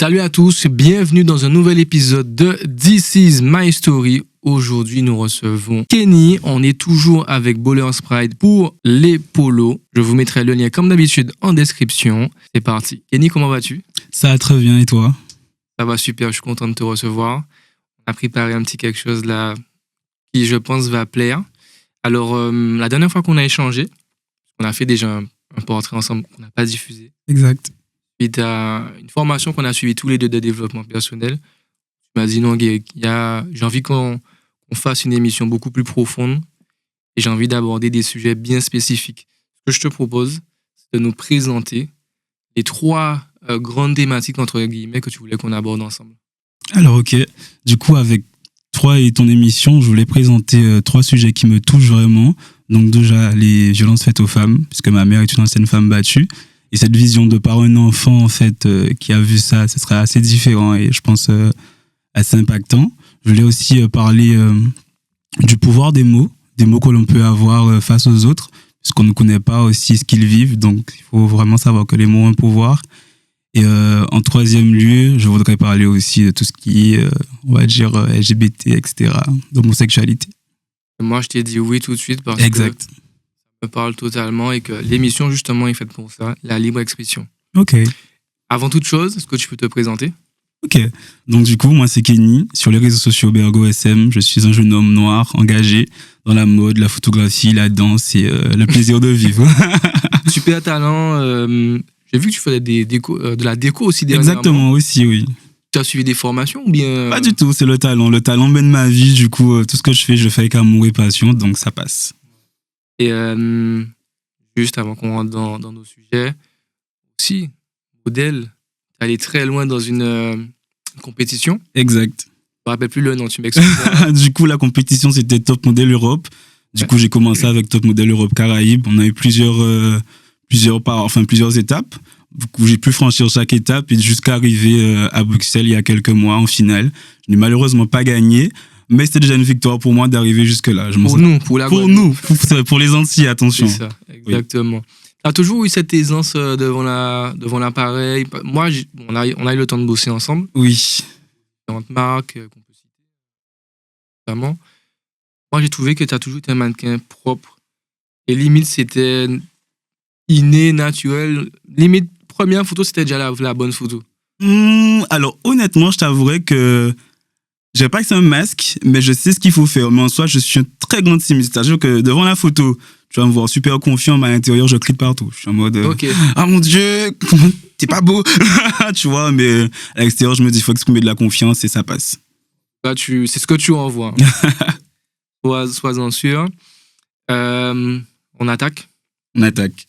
Salut à tous, bienvenue dans un nouvel épisode de This is My Story. Aujourd'hui, nous recevons Kenny. On est toujours avec Bowlers Pride pour les polos. Je vous mettrai le lien comme d'habitude en description. C'est parti. Kenny, comment vas-tu? Ça va très bien, et toi? Ça va super, je suis content de te recevoir. On a préparé un petit quelque chose là qui, je pense, va plaire. Alors, la dernière fois qu'on a échangé, on a fait déjà un portrait ensemble qu'on n'a pas diffusé. Exact. Suite à une formation qu'on a suivie tous les deux de développement personnel, tu m'as dit non, Guy, j'ai envie qu'on fasse une émission beaucoup plus profonde et j'ai envie d'aborder des sujets bien spécifiques. Ce que je te propose, c'est de nous présenter les trois grandes thématiques, entre guillemets, que tu voulais qu'on aborde ensemble. Alors, ok. Du coup, avec toi et ton émission, je voulais présenter trois sujets qui me touchent vraiment. Donc, déjà, les violences faites aux femmes, puisque ma mère est une ancienne femme battue. Et cette vision de par un enfant, en fait, qui a vu ça, ce serait assez différent et je pense assez impactant. Je voulais aussi parler du pouvoir des mots que l'on peut avoir face aux autres, puisqu'on ne connaît pas aussi ce qu'ils vivent. Donc, il faut vraiment savoir que les mots ont un pouvoir. Et en troisième lieu, je voudrais parler aussi de tout ce qui est, on va dire, LGBT, etc., d'homosexualité. Moi, je t'ai dit oui tout de suite parce Exact. que me parle totalement et que l'émission, justement, est faite pour ça, la libre expression. Ok. Avant toute chose, est-ce que tu peux te présenter? Ok. Donc, du coup, moi, c'est Kenny. Sur les réseaux sociaux Bergo SM, je suis un jeune homme noir, engagé dans la mode, la photographie, la danse et le plaisir de vivre. Super talent. J'ai vu que tu faisais de la déco aussi dernièrement. Exactement, aussi, oui. Tu as suivi des formations ou bien... Pas du tout, c'est le talent. Le talent mène ma vie. Du coup, tout ce que je fais avec amour et passion, donc ça passe. Et juste avant qu'on rentre dans nos sujets, aussi, modèle, t'es allé très loin dans une compétition. Exact. Je me rappelle plus le nom, tu m'excuses. Du coup, la compétition, c'était Top Model Europe. Du coup, j'ai commencé avec Top Model Europe Caraïbes. On a eu plusieurs étapes. Du coup, j'ai pu franchir chaque étape et jusqu'à arriver à Bruxelles il y a quelques mois en finale. Je n'ai malheureusement pas gagné, mais c'était déjà une victoire pour moi d'arriver jusque-là. Pour les Antilles, attention. C'est ça, exactement. Oui. Tu as toujours eu cette aisance devant l'appareil. Moi, on a eu le temps de bosser ensemble. Oui. Différentes marques qu'on peut citer. Notamment. Moi, j'ai trouvé que tu as toujours été un mannequin propre. Et limite, c'était inné, naturel. Limite, première photo, c'était déjà la bonne photo. Alors, honnêtement, je t'avouerais que je dirais pas que c'est un masque, mais je sais ce qu'il faut faire. Mais en soi, je suis un très grand timide. C'est-à-dire que devant la photo, tu vas me voir super confiant, mais à l'intérieur, je crie de partout. Je suis en mode ah mon Dieu, t'es pas beau. Tu vois, mais à l'extérieur, je me dis il faut exprimer de la confiance et ça passe. Là, c'est ce que tu envoies. Sois-en sûr. On attaque. On attaque.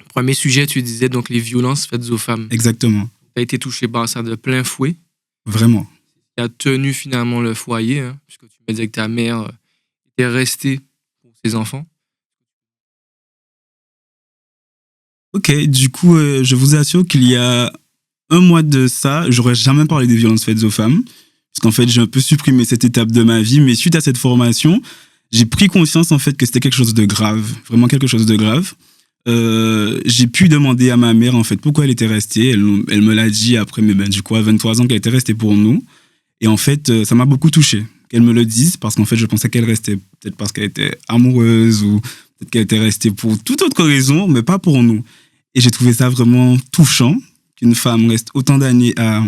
Premier sujet, tu disais donc les violences faites aux femmes. Exactement. Tu as été touché par ça de plein fouet. Vraiment. Qui a tenu finalement le foyer, hein, puisque tu me disais que ta mère était restée pour ses enfants. Ok, du coup, je vous assure qu'il y a un mois de ça, j'aurais jamais parlé des violences faites aux femmes, parce qu'en fait, j'ai un peu supprimé cette étape de ma vie, mais suite à cette formation, j'ai pris conscience en fait que c'était quelque chose de grave, vraiment quelque chose de grave. J'ai pu demander à ma mère en fait pourquoi elle était restée. Elle me l'a dit après, mais du coup à 23 ans qu'elle était restée pour nous. Et en fait, ça m'a beaucoup touché qu'elle me le dise parce qu'en fait, je pensais qu'elle restait peut-être parce qu'elle était amoureuse ou peut-être qu'elle était restée pour toute autre raison, mais pas pour nous. Et j'ai trouvé ça vraiment touchant qu'une femme reste autant d'années à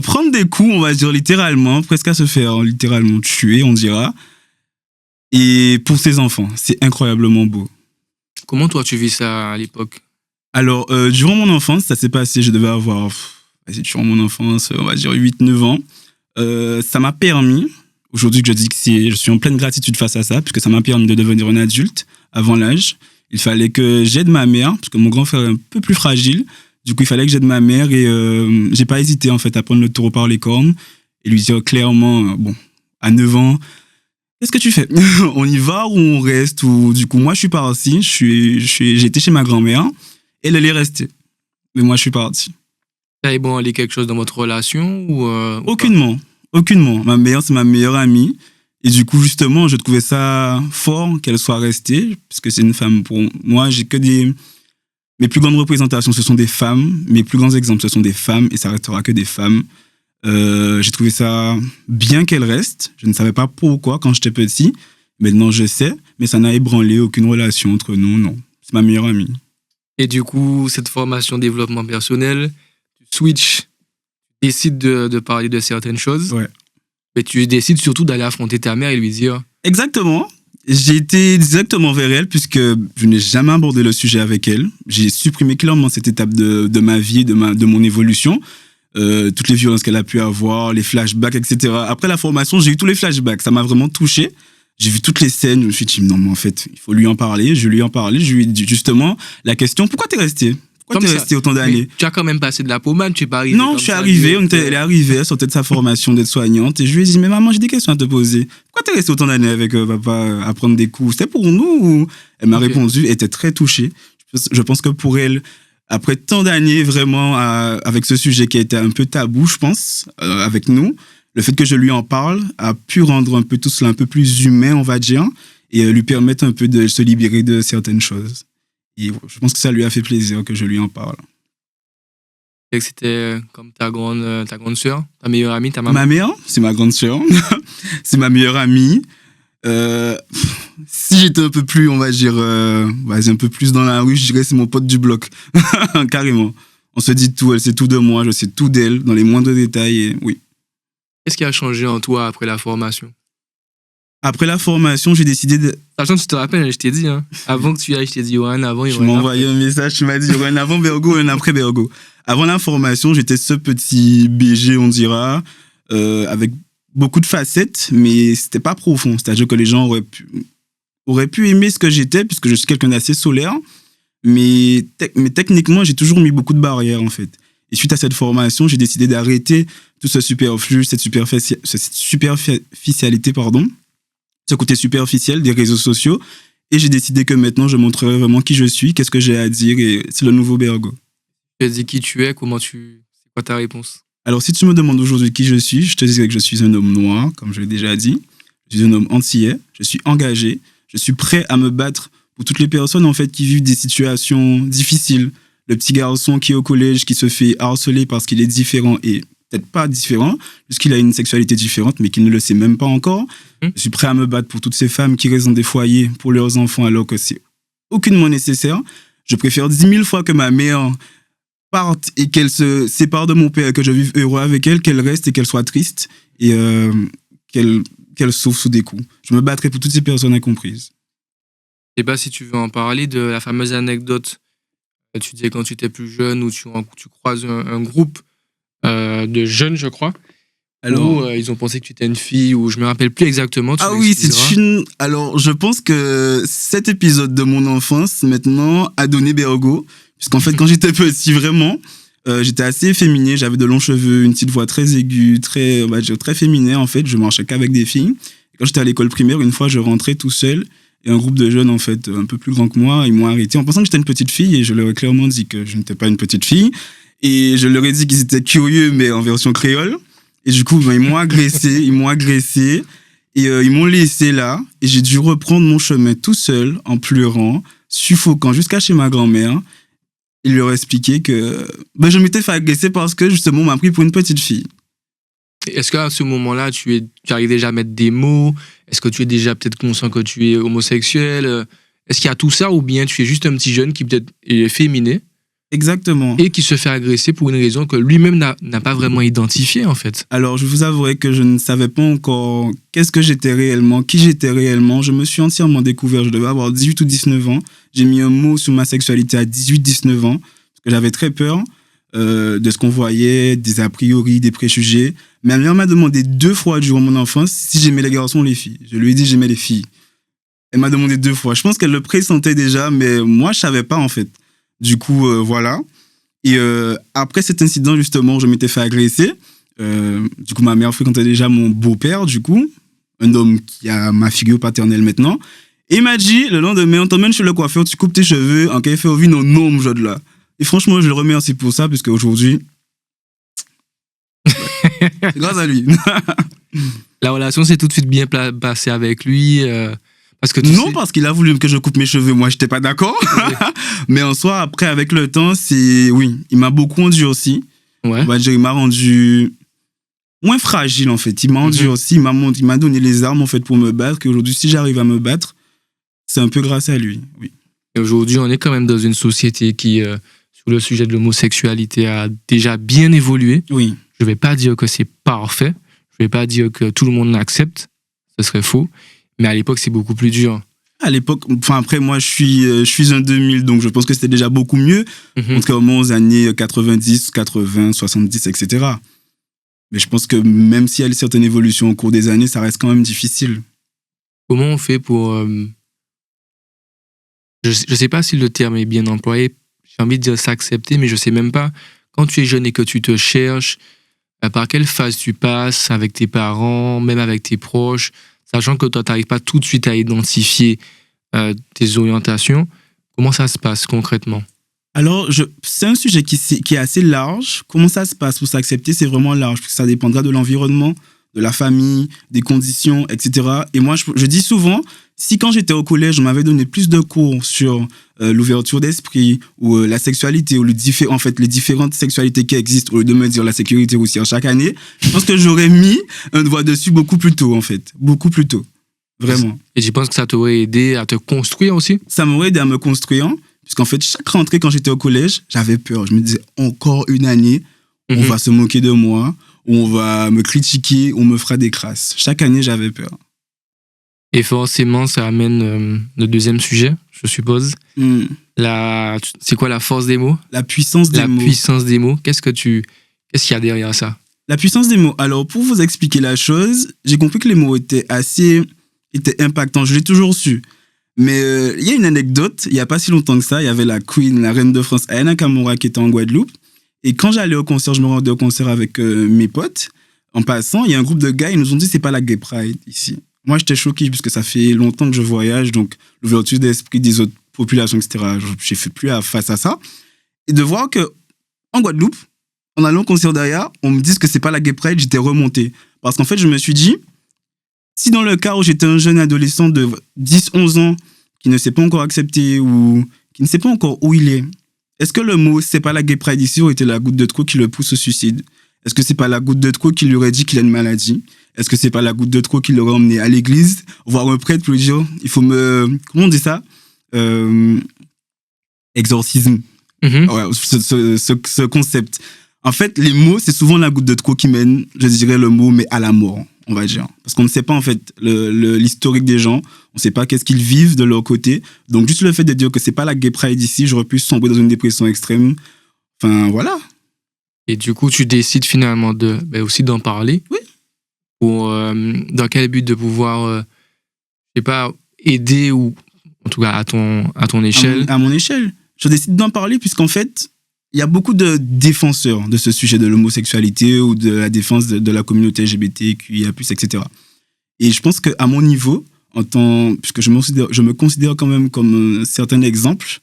prendre des coups, on va dire littéralement, presque à se faire littéralement tuer, on dira. Et pour ses enfants, c'est incroyablement beau. Comment toi tu vis ça à l'époque? Alors, durant mon enfance, ça s'est passé, je devais avoir, durant mon enfance, on va dire 8-9 ans. Ça m'a permis, aujourd'hui que je dis que je suis en pleine gratitude face à ça, puisque ça m'a permis de devenir un adulte avant l'âge. Il fallait que j'aide ma mère, parce que mon grand frère est un peu plus fragile. Du coup, il fallait que j'aide ma mère et j'ai pas hésité en fait à prendre le taureau par les cornes et lui dire clairement, à 9 ans, qu'est-ce que tu fais? On y va ou on reste? Ou du coup, moi, je suis parti. J'ai été chez ma grand-mère. Elle est restée. Mais moi, je suis parti. Ça a ébranlé quelque chose dans votre relation ou Aucunement. Ma mère, c'est ma meilleure amie. Et du coup, justement, je trouvais ça fort qu'elle soit restée, puisque c'est une femme pour moi. J'ai que des Mes plus grandes représentations, ce sont des femmes. Mes plus grands exemples, ce sont des femmes et ça restera que des femmes. J'ai trouvé ça bien qu'elles restent. Je ne savais pas pourquoi quand j'étais petit. Maintenant, je sais, mais ça n'a ébranlé aucune relation entre nous, non. C'est ma meilleure amie. Et du coup, cette formation développement personnel, tu switches, tu décides de parler de certaines choses. Ouais. Mais tu décides surtout d'aller affronter ta mère et lui dire... Exactement. J'ai été directement vers elle puisque je n'ai jamais abordé le sujet avec elle. J'ai supprimé clairement cette étape de ma vie, de mon évolution. Toutes les violences qu'elle a pu avoir, les flashbacks, etc. Après la formation, j'ai eu tous les flashbacks. Ça m'a vraiment touché. J'ai vu toutes les scènes. Je me suis dit, non, mais en fait, il faut lui en parler. Je lui en parlais. Je lui ai dit justement la question, pourquoi t'es resté? Pourquoi t'es resté autant d'années? Tu as quand même passé de la pommade, tu es pas arrivé. Non, je suis arrivé. Elle est arrivée, elle sortait de sa formation d'être soignante. Et je lui ai dit, mais maman, j'ai des questions à te poser. Pourquoi t'es resté autant d'années avec papa à prendre des coups? C'était pour nous ou... Elle m'a répondu, elle était très touchée. Je pense que pour elle, après tant d'années vraiment avec ce sujet qui a été un peu tabou, je pense, avec nous, le fait que je lui en parle a pu rendre un peu tout cela un peu plus humain, on va dire, et lui permettre un peu de se libérer de certaines choses. Et je pense que ça lui a fait plaisir que je lui en parle. Et que c'était comme ta grande sœur, ta meilleure amie, ta maman? Ma mère, c'est ma grande sœur. C'est ma meilleure amie. Si j'étais un peu plus, on va dire, un peu plus dans la rue, je dirais c'est mon pote du bloc. Carrément. On se dit tout, elle sait tout de moi, je sais tout d'elle, dans les moindres détails, et oui. Qu'est-ce qui a changé en toi après la formation? Après la formation, j'ai décidé de... Sachant que tu te rappelles, je t'ai dit, hein, avant que tu ailles, je t'ai dit, il y aura un avant, il y Je aura un m'as après. envoyé un message, tu m'as dit, il y aura un avant Bergo et un après Bergo. Avant la formation, j'étais ce petit BG, on dira, avec beaucoup de facettes, mais c'était pas profond. C'est-à-dire que les gens auraient pu aimer ce que j'étais, puisque je suis quelqu'un d'assez solaire, mais techniquement, j'ai toujours mis beaucoup de barrières, en fait. Et suite à cette formation, j'ai décidé d'arrêter tout ce superflu, cette superficialité, ce côté superficiel des réseaux sociaux. Et j'ai décidé que maintenant, je montrerai vraiment qui je suis, qu'est-ce que j'ai à dire, et c'est le nouveau Bergo. Tu as dit qui tu es, c'est quoi ta réponse? Alors, si tu me demandes aujourd'hui qui je te dirais que je suis un homme noir, comme je l'ai déjà dit. Je suis un homme antillais, je suis engagé, je suis prêt à me battre pour toutes les personnes, en fait, qui vivent des situations difficiles. Le petit garçon qui est au collège, qui se fait harceler parce qu'il est différent et peut-être pas différent, puisqu'il a une sexualité différente, mais qu'il ne le sait même pas encore. Je suis prêt à me battre pour toutes ces femmes qui restent dans des foyers pour leurs enfants alors que c'est aucunement nécessaire. Je préfère 10 000 fois que ma mère parte et qu'elle se sépare de mon père et que je vive heureux avec elle, qu'elle reste et qu'elle soit triste et qu'elle souffre sous des coups. Je me battrai pour toutes ces personnes incomprises. Je sais pas si tu veux en parler de la fameuse anecdote. Tu disais quand tu étais plus jeune où tu croises un groupe de jeunes, je crois. Alors, où ils ont pensé que tu étais une fille, ou je me rappelle plus exactement. Ah oui, Alors, je pense que cet épisode de mon enfance, maintenant, a donné Bergo. Puisqu'en fait, quand j'étais petit, vraiment, j'étais assez efféminé. J'avais de longs cheveux, une petite voix très aiguë, très féminin, en fait. Je marchais qu'avec des filles. Et quand j'étais à l'école primaire, une fois, je rentrais tout seul. Et un groupe de jeunes, en fait, un peu plus grands que moi, ils m'ont arrêté en pensant que j'étais une petite fille. Et je leur ai clairement dit que je n'étais pas une petite fille. Et je leur ai dit qu'ils étaient curieux, mais en version créole. Et du coup, ils m'ont agressé. Et ils m'ont laissé là. Et j'ai dû reprendre mon chemin tout seul, en pleurant, suffocant, jusqu'à chez ma grand-mère. Et leur expliquer que je m'étais fait agresser parce que, justement, on m'a pris pour une petite fille. Est-ce qu'à ce moment-là, tu arrives déjà à mettre des mots? Est-ce que tu es déjà peut-être conscient que tu es homosexuel? Est-ce qu'il y a tout ça, ou bien tu es juste un petit jeune qui peut-être est féminé? Exactement. Et qui se fait agresser pour une raison que lui-même n'a pas vraiment identifiée, en fait. Alors, je vous avouerai que je ne savais pas encore qu'est-ce que j'étais réellement, qui j'étais réellement. Je me suis entièrement découvert. Je devais avoir 18 ou 19 ans. J'ai mis un mot sur ma sexualité à 18-19 ans, parce que j'avais très peur de ce qu'on voyait, des a priori, des préjugés. Ma mère m'a demandé 2 fois durant mon enfance si j'aimais les garçons ou les filles. Je lui ai dit j'aimais les filles. Elle m'a demandé 2 fois. Je pense qu'elle le pressentait déjà, mais moi, je savais pas, en fait. Du coup, voilà. Et après cet incident, justement, je m'étais fait agresser. Du coup, ma mère fréquentait déjà mon beau-père, du coup, un homme qui a ma figure paternelle maintenant. Et il m'a dit, le lendemain, on t'emmène chez le coiffeur, tu coupes tes cheveux, en cas fait au vin, non, non, de là. Et franchement, je le remercie pour ça, puisque aujourd'hui, c'est grâce à lui. La relation s'est tout de suite bien passée avec lui. Parce que tu Non, sais... parce qu'il a voulu que je coupe mes cheveux. Moi, j'étais pas d'accord. Ouais. Mais en soi, après, avec le temps, oui, il m'a beaucoup endurci. Ouais. On va dire, il m'a rendu moins fragile, en fait. Il m'a endurci, il m'a donné les armes, en fait, pour me battre. Et aujourd'hui, si j'arrive à me battre, c'est un peu grâce à lui, oui. Et aujourd'hui, on est quand même dans une société qui, sur le sujet de l'homosexualité, a déjà bien évolué. Oui. Je vais pas dire que c'est parfait. Je vais pas dire que tout le monde l'accepte. Ce serait faux. Mais à l'époque, c'est beaucoup plus dur. À l'époque, enfin après moi je suis un 2000, donc je pense que c'était déjà beaucoup mieux, contrairement aux années 90, 80, 70, etc. Mais je pense que même s'il y a une certaine évolution au cours des années, ça reste quand même difficile. Comment on fait pour... je sais pas si le terme est bien employé. J'ai envie de dire s'accepter, mais je sais même pas. Quand tu es jeune et que tu te cherches, par quelle phase tu passes avec tes parents, même avec tes proches, sachant que toi, tu n'arrives pas tout de suite à identifier tes orientations. Comment ça se passe concrètement? Alors, c'est un sujet qui est assez large. Comment ça se passe pour s'accepter? C'est vraiment large, parce que ça dépendra de l'environnement, de la famille, des conditions, etc. Et moi, je dis souvent, si quand j'étais au collège, on m'avait donné plus de cours sur l'ouverture d'esprit ou la sexualité, ou les différentes sexualités qui existent, au lieu de me dire la sécurité routière chaque année, je pense que j'aurais mis un doigt dessus beaucoup plus tôt, en fait. Beaucoup plus tôt. Vraiment. Et tu penses que ça t'aurait aidé à te construire aussi? Ça m'aurait aidé à me construire, puisqu'en fait, chaque rentrée, quand j'étais au collège, j'avais peur. Je me disais, encore une année, on va se moquer de moi, ou on va me critiquer, on me fera des crasses. Chaque année, j'avais peur. Et forcément, ça amène le deuxième sujet, je suppose. C'est quoi la force des mots? La puissance des mots. La puissance des mots. Qu'est-ce qu'il y a derrière ça? La puissance des mots. Alors, pour vous expliquer la chose, j'ai compris que les mots étaient impactants. Je l'ai toujours su. Mais il y a une anecdote. Il n'y a pas si longtemps que ça, il y avait la Queen, la reine de France, Aya Nakamura, qui était en Guadeloupe. Et quand j'allais au concert, je me rendais au concert avec mes potes. En passant, il y a un groupe de gars, ils nous ont dit c'est pas la Gay Pride ici. Moi, j'étais choqué puisque ça fait longtemps que je voyage, donc l'ouverture d'esprit des autres populations, etc. J'ai fait plus face à ça. Et de voir que en Guadeloupe, en allant au concert d'Aya, on me dise que c'est pas la Gay Pride, j'étais remonté. Parce qu'en fait, je me suis dit, si dans le cas où j'étais un jeune adolescent de 10-11 ans qui ne s'est pas encore accepté ou qui ne sait pas encore où il est-ce que le mot c'est pas la Gay Pride ici aurait été la goutte de trop qui le pousse au suicide? Est-ce que c'est pas la goutte de trop qui lui aurait dit qu'il a une maladie? Est-ce que c'est pas la goutte de trop qui l'aurait emmené à l'église, voir un prêtre pour lui dire, il faut me... Comment on dit ça? Exorcisme. Ouais, ce concept. En fait, les mots, c'est souvent la goutte de trop qui mène, je dirais le mot, mais à la mort, on va dire. Parce qu'on ne sait pas, en fait, l'historique des gens. On ne sait pas qu'est-ce qu'ils vivent de leur côté. Donc, juste le fait de dire que c'est pas la Gay Pride ici, j'aurais pu sombrer dans une dépression extrême. Enfin, voilà. Et du coup, tu décides finalement aussi d'en parler. Oui. Dans quel but? De pouvoir, je sais pas, aider ou, en tout cas, à ton échelle. À mon échelle. Je décide d'en parler puisqu'en fait, il y a beaucoup de défenseurs de ce sujet de l'homosexualité ou de la défense de la communauté LGBTQIA+, etc. Et je pense qu'à mon niveau, puisque je me considère quand même comme un certain exemple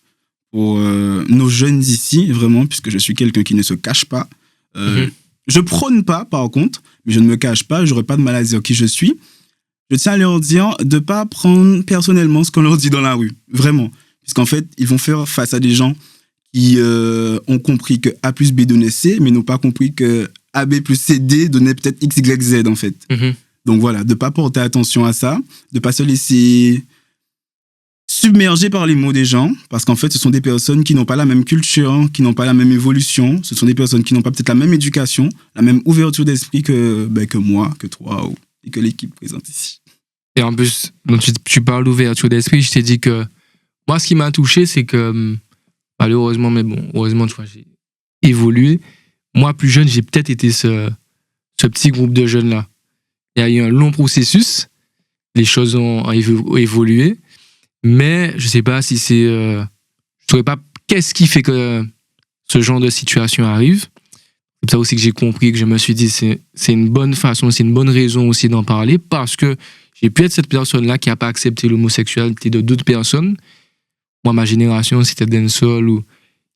pour nos jeunes ici, vraiment, puisque je suis quelqu'un qui ne se cache pas. Je prône pas, par contre, mais je ne me cache pas, j'aurais pas de mal à dire qui je suis. Je tiens à leur dire de pas prendre personnellement ce qu'on leur dit dans la rue, vraiment. Puisqu'en fait, ils vont faire face à des gens qui ont compris que A plus B donnait C, mais n'ont pas compris que AB plus CD donnait peut-être X, Y, Z, en fait. Donc voilà, de pas porter attention à ça, de pas se laisser submergé par les mots des gens, parce qu'en fait, ce sont des personnes qui n'ont pas la même culture, qui n'ont pas la même évolution, ce sont des personnes qui n'ont pas peut-être la même éducation, la même ouverture d'esprit que moi, que toi, et que l'équipe présente ici. Et en plus, donc tu parles d'ouverture d'esprit, je t'ai dit que moi, ce qui m'a touché, c'est que malheureusement, mais bon, heureusement, tu vois, j'ai évolué. Moi, plus jeune, j'ai peut-être été ce petit groupe de jeunes-là. Il y a eu un long processus, les choses ont évolué, mais je sais pas si c'est... je saurais pas qu'est-ce qui fait que ce genre de situation arrive. C'est pour ça aussi que j'ai compris, que je me suis dit c'est une bonne façon, c'est une bonne raison aussi d'en parler, parce que j'ai pu être cette personne-là qui n'a pas accepté l'homosexualité de d'autres personnes. Moi, ma génération, c'était dancehall où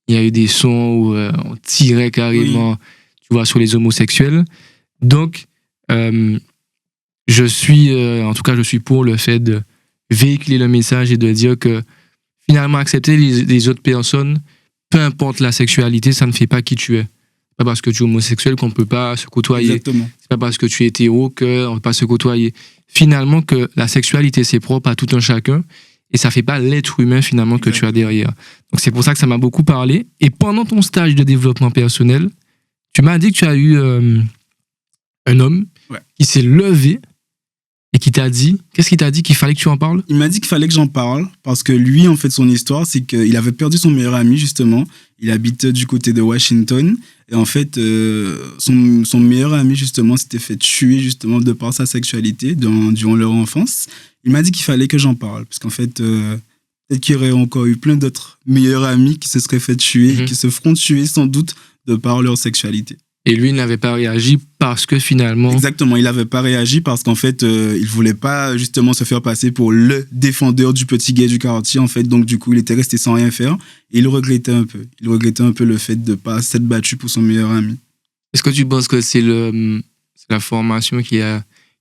il y a eu des sons où on tirait carrément, tu vois, sur les homosexuels. Donc, je suis pour le fait véhiculer le message et de dire que finalement accepter les autres personnes, peu importe la sexualité, ça ne fait pas qui tu es. C'est pas parce que tu es homosexuel qu'on peut pas se côtoyer. Exactement. C'est pas parce que tu es hétéro qu'on peut pas se côtoyer. Finalement, que la sexualité, c'est propre à tout un chacun et ça fait pas l'être humain finalement que tu as derrière. Donc c'est pour ça que ça m'a beaucoup parlé. Et pendant ton stage de développement personnel, tu m'as dit que tu as eu un homme qui s'est levé et qui t'a dit, qu'est-ce qu'il t'a dit, qu'il fallait que tu en parles? Il m'a dit qu'il fallait que j'en parle parce que lui, en fait, son histoire, c'est qu'il avait perdu son meilleur ami, justement. Il habite du côté de Washington. Et en fait, son meilleur ami, justement, s'était fait tuer, justement, de par sa sexualité durant leur enfance. Il m'a dit qu'il fallait que j'en parle parce qu'en fait, peut-être qu'il y aurait encore eu plein d'autres meilleurs amis qui se seraient fait tuer, qui se feront tuer sans doute de par leur sexualité. Et lui, il n'avait pas réagi parce que finalement... Exactement, il n'avait pas réagi parce qu'en fait, il voulait pas justement se faire passer pour le défendeur du petit gay du quartier, en fait. Donc, du coup, il était resté sans rien faire et il regrettait un peu. Il regrettait un peu le fait de ne pas s'être battu pour son meilleur ami. Est-ce que tu penses que c'est la formation qui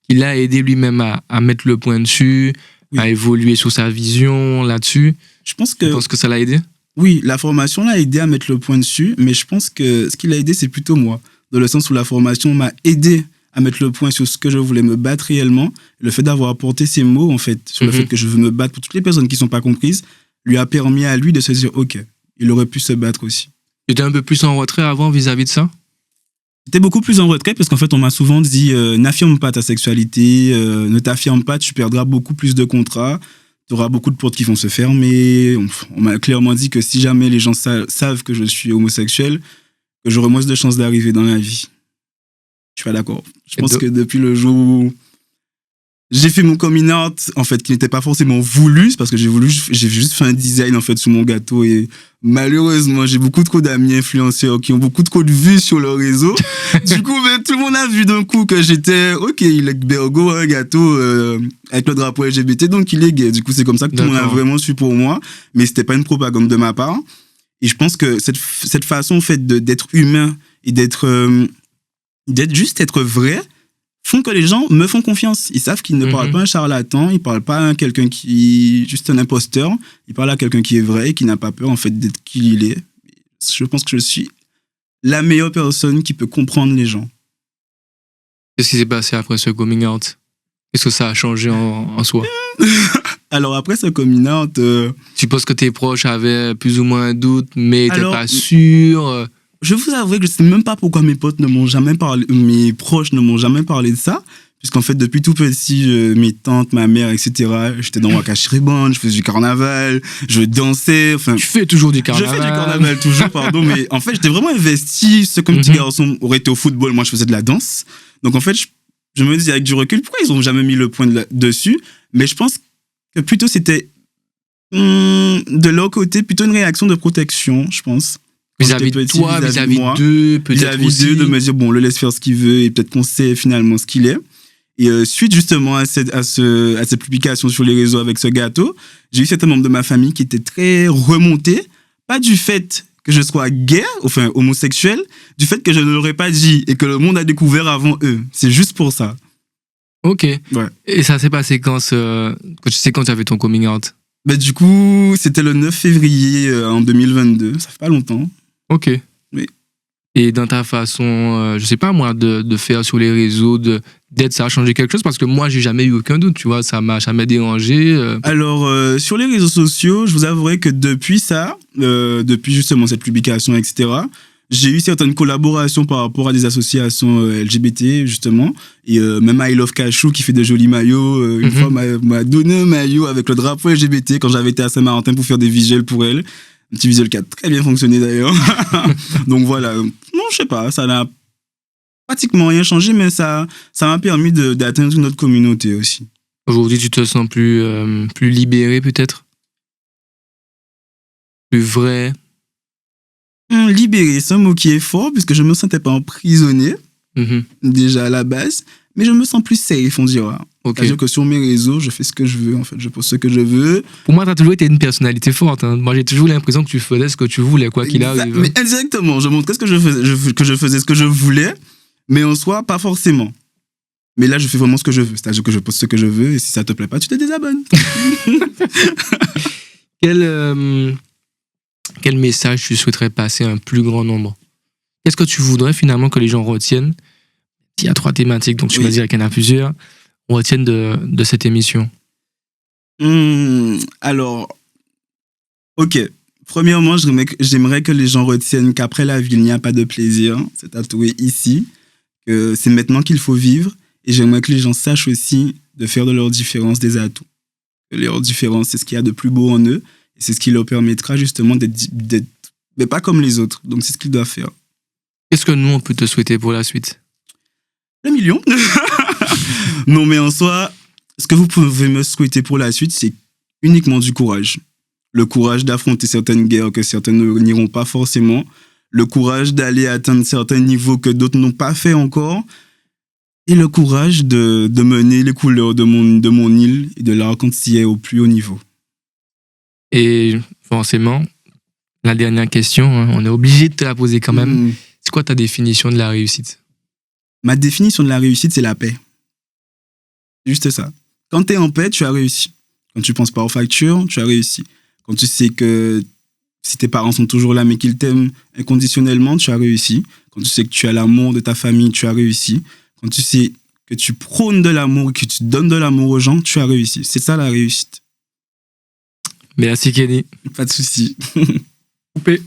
l'a aidé lui-même à mettre le point dessus, à évoluer sur sa vision là-dessus? Tu penses que ça l'a aidé? Oui, la formation l'a aidé à mettre le point dessus, mais je pense que ce qui l'a aidé, c'est plutôt moi. Dans le sens où la formation m'a aidé à mettre le point sur ce que je voulais me battre réellement. Le fait d'avoir apporté ces mots, en fait, sur le fait que je veux me battre pour toutes les personnes qui ne sont pas comprises, lui a permis à lui de se dire, OK, il aurait pu se battre aussi. Tu étais un peu plus en retrait avant vis-à-vis de ça? J'étais beaucoup plus en retrait parce qu'en fait, on m'a souvent dit, n'affirme pas ta sexualité, ne t'affirme pas, tu perdras beaucoup plus de contrats, tu auras beaucoup de portes qui vont se fermer. On m'a clairement dit que si jamais les gens savent que je suis homosexuel, que j'aurai moins de chances d'arriver dans la vie. Je suis pas d'accord. Je pense que depuis le jour où j'ai fait mon coming out, en fait, qui n'était pas forcément voulu, c'est parce que j'ai juste fait un design, en fait, sur mon gâteau et malheureusement, j'ai beaucoup trop d'amis influenceurs qui ont beaucoup trop de vues sur leur réseau. Du coup, tout le monde a vu d'un coup que j'étais, OK, il est Bergo, un gâteau avec le drapeau LGBT, donc il est gay. Du coup, c'est comme ça que tout le monde a vraiment su pour moi, mais c'était pas une propagande de ma part. Et je pense que cette façon, en fait, d'être humain et d'être juste être vrai, font que les gens me font confiance. Ils savent qu'ils ne parlent pas à un charlatan, ils ne parlent pas à quelqu'un qui est juste un imposteur, ils parlent à quelqu'un qui est vrai et qui n'a pas peur, en fait, d'être qui il est. Je pense que je suis la meilleure personne qui peut comprendre les gens. Qu'est-ce qui s'est passé après ce coming out? Qu'est-ce que ça a changé en soi? Alors après ce coming out... Tu penses que tes proches avaient plus ou moins un doute, mais t'es pas sûr? Je vous avoue que je sais même pas pourquoi mes proches ne m'ont jamais parlé de ça. Puisqu'en fait, depuis tout petit, mes tantes, ma mère, etc., j'étais dans Waka Shriban, je faisais du carnaval, je dansais. Enfin, tu fais toujours du carnaval. Je fais du carnaval toujours, pardon. Mais en fait, j'étais vraiment investi. Ce comme petit garçon aurait été au football, moi, je faisais de la danse. Donc en fait, je me dis avec du recul, pourquoi ils ont jamais mis le point dessus? Mais je pense que plutôt c'était de leur côté, plutôt une réaction de protection, je pense. Vis-à-vis de toi, vis-à-vis d'eux, peut-être aussi. Vis-à-vis d'eux, de me dire, bon, le laisse faire ce qu'il veut et peut-être qu'on sait finalement ce qu'il est. Et suite justement à cette publication sur les réseaux avec ce gâteau, j'ai eu certains membres de ma famille qui étaient très remontés, pas du fait que je sois gay, enfin homosexuel, du fait que je ne l'aurais pas dit et que le monde a découvert avant eux. C'est juste pour ça. Ok. Ouais. Et ça s'est passé quand tu sais quand tu avais ton coming out? Ben, du coup, c'était le 9 février en 2022. Ça fait pas longtemps. Ok. Oui. Et dans ta façon, je sais pas moi, de faire sur les réseaux, d'être, ça a changé quelque chose? Parce que moi, j'ai jamais eu aucun doute, tu vois, ça m'a jamais dérangé. Alors, sur les réseaux sociaux, je vous avouerai que depuis ça, depuis justement cette publication, etc., j'ai eu certaines collaborations par rapport à des associations LGBT, justement. Et même I Love Cachou, qui fait de jolis maillots, une fois m'a donné un maillot avec le drapeau LGBT quand j'avais été à Saint-Martin pour faire des visuels pour elle. Un petit visuel qui a très bien fonctionné d'ailleurs. Donc voilà. Non, je sais pas, ça n'a pratiquement rien changé, mais ça m'a permis d'atteindre une autre communauté aussi. Aujourd'hui, tu te sens plus libéré peut-être? Plus vrai? Libéré, c'est un mot qui est fort, puisque je ne me sentais pas emprisonné, déjà à la base, mais je me sens plus safe, on dira. Okay. C'est-à-dire que sur mes réseaux, je fais ce que je veux, en fait. Je pose ce que je veux. Pour moi, tu as toujours été une personnalité forte. Hein. Moi, j'ai toujours l'impression que tu faisais ce que tu voulais, quoi qu'il arrive. Mais exactement, je montrais que je faisais ce que je voulais, mais en soi, pas forcément. Mais là, je fais vraiment ce que je veux. C'est-à-dire que je poste ce que je veux et si ça te plaît pas, tu te désabonnes. Quel message tu souhaiterais passer à un plus grand nombre? Qu'est-ce que tu voudrais finalement que les gens retiennent? Il y a 3 thématiques, donc tu Oui. vas dire qu'il y en a plusieurs. On retienne de cette émission. Alors, ok. Premièrement, j'aimerais que les gens retiennent qu'après la vie, il n'y a pas de plaisir. C'est tatoué ici. Que c'est maintenant qu'il faut vivre. Et j'aimerais que les gens sachent aussi de faire de leurs différences des atouts. Que leurs différences, c'est ce qu'il y a de plus beau en eux. Et c'est ce qui leur permettra justement d'être mais pas comme les autres. Donc, c'est ce qu'ils doivent faire. Qu'est-ce que nous, on peut te souhaiter pour la suite? Le million. Non, mais en soi, ce que vous pouvez me souhaiter pour la suite, c'est uniquement du courage. Le courage d'affronter certaines guerres que certains n'iront pas forcément. Le courage d'aller atteindre certains niveaux que d'autres n'ont pas fait encore. Et le courage de mener les couleurs de mon île et de la raconter au plus haut niveau. Et forcément, la dernière question, hein, on est obligé de te la poser quand même. C'est quoi ta définition de la réussite? Ma définition de la réussite, c'est la paix. Juste ça. Quand tu es en paix, tu as réussi. Quand tu penses pas aux factures, tu as réussi. Quand tu sais que si tes parents sont toujours là mais qu'ils t'aiment inconditionnellement, tu as réussi. Quand tu sais que tu as l'amour de ta famille, tu as réussi. Quand tu sais que tu prônes de l'amour et que tu donnes de l'amour aux gens, tu as réussi. C'est ça la réussite. Merci Kenny. Pas de souci. Coupé.